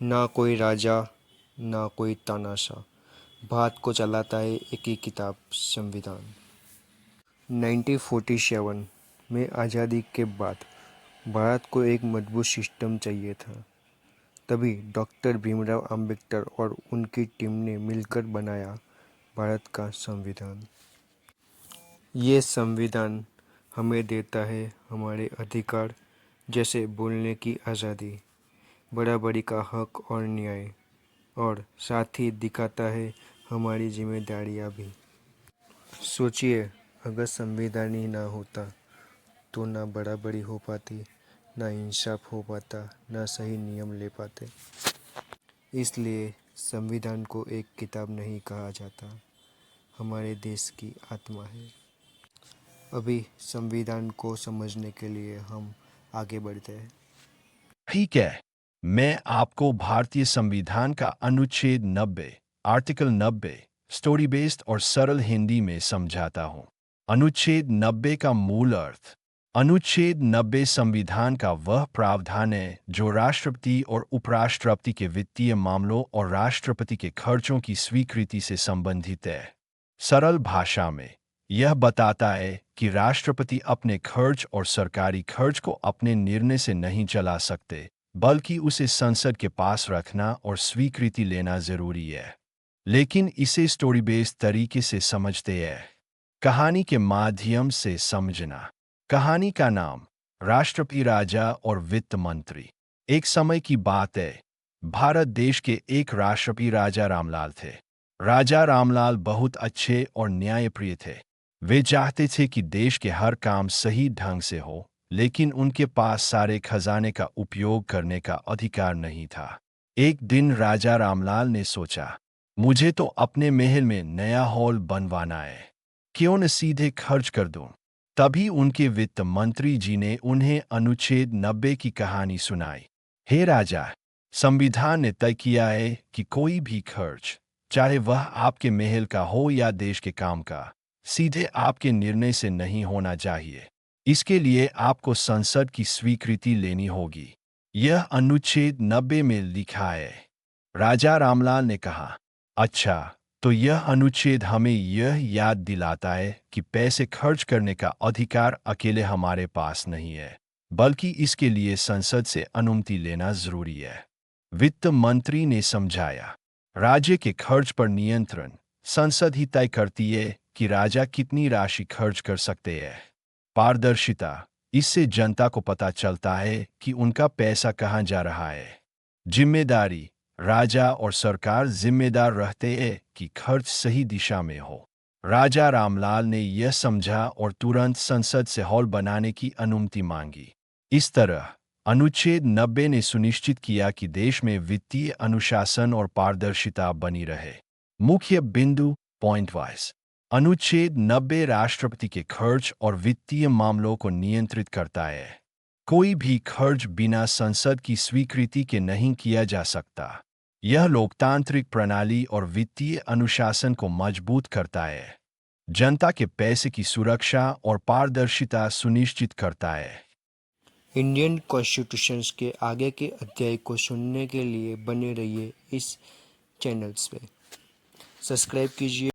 ना कोई राजा ना कोई तानाशाह, भारत को चलाता है एक ही किताब, संविधान। 1947 में आज़ादी के बाद भारत को एक मजबूत सिस्टम चाहिए था। तभी डॉक्टर भीमराव अंबेडकर और उनकी टीम ने मिलकर बनाया भारत का संविधान। ये संविधान हमें देता है हमारे अधिकार, जैसे बोलने की आज़ादी, बराबरी का हक और न्याय, और साथ ही दिखाता है हमारी जिम्मेदारियां भी। सोचिए, अगर संविधान ही ना होता तो ना बराबरी हो पाती, ना इंसाफ हो पाता, ना सही नियम ले पाते। इसलिए संविधान को एक किताब नहीं कहा जाता, हमारे देश की आत्मा है। अभी संविधान को समझने के लिए हम आगे बढ़ते हैं। ठीक है, मैं आपको भारतीय संविधान का अनुच्छेद 90, आर्टिकल 90, स्टोरी बेस्ड और सरल हिंदी में समझाता हूँ। अनुच्छेद 90 का मूल अर्थ। अनुच्छेद 90 संविधान का वह प्रावधान है जो राष्ट्रपति और उपराष्ट्रपति के वित्तीय मामलों और राष्ट्रपति के खर्चों की स्वीकृति से संबंधित है। सरल भाषा में यह बताता है कि राष्ट्रपति अपने खर्च और सरकारी खर्च को अपने निर्णय से नहीं चला सकते, बल्कि उसे संसद के पास रखना और स्वीकृति लेना जरूरी है। लेकिन इसे स्टोरी बेस्ड तरीके से समझते हैं, कहानी के माध्यम से समझना। कहानी का नाम राष्ट्रपति राजा और वित्त मंत्री। एक समय की बात है, भारत देश के एक राष्ट्रपति राजा रामलाल थे। राजा रामलाल बहुत अच्छे और न्यायप्रिय थे। वे चाहते थे कि देश के हर काम सही ढंग से हो, लेकिन उनके पास सारे खजाने का उपयोग करने का अधिकार नहीं था। एक दिन राजा रामलाल ने सोचा, मुझे तो अपने महल में नया हॉल बनवाना है, क्यों न सीधे खर्च कर दूं। तभी उनके वित्त मंत्री जी ने उन्हें अनुच्छेद 90 की कहानी सुनाई। हे राजा, संविधान ने तय किया है कि कोई भी खर्च, चाहे वह आपके महल का हो या देश के काम का, सीधे आपके निर्णय से नहीं होना चाहिए। इसके लिए आपको संसद की स्वीकृति लेनी होगी। यह अनुच्छेद 90 में लिखा है। राजा रामलाल ने कहा, अच्छा, तो यह अनुच्छेद हमें यह याद दिलाता है कि पैसे खर्च करने का अधिकार अकेले हमारे पास नहीं है, बल्कि इसके लिए संसद से अनुमति लेना जरूरी है। वित्त मंत्री ने समझाया, राज्य के खर्च पर नियंत्रण संसद ही तय करती है कि राजा कितनी राशि खर्च कर सकते हैं। पारदर्शिता, इससे जनता को पता चलता है कि उनका पैसा कहाँ जा रहा है। जिम्मेदारी, राजा और सरकार जिम्मेदार रहते हैं कि खर्च सही दिशा में हो। राजा रामलाल ने यह समझा और तुरंत संसद से हॉल बनाने की अनुमति मांगी। इस तरह अनुच्छेद 90 ने सुनिश्चित किया कि देश में वित्तीय अनुशासन और पारदर्शिता बनी रहे। मुख्य बिंदु पॉइंट वाइज। अनुच्छेद 90 राष्ट्रपति के खर्च और वित्तीय मामलों को नियंत्रित करता है। कोई भी खर्च बिना संसद की स्वीकृति के नहीं किया जा सकता। यह लोकतांत्रिक प्रणाली और वित्तीय अनुशासन को मजबूत करता है। जनता के पैसे की सुरक्षा और पारदर्शिता सुनिश्चित करता है। इंडियन कॉन्स्टिट्यूशन के आगे के अध्याय को सुनने के लिए बने रहिए इस चैनल्स पे। सब्सक्राइब कीजिए।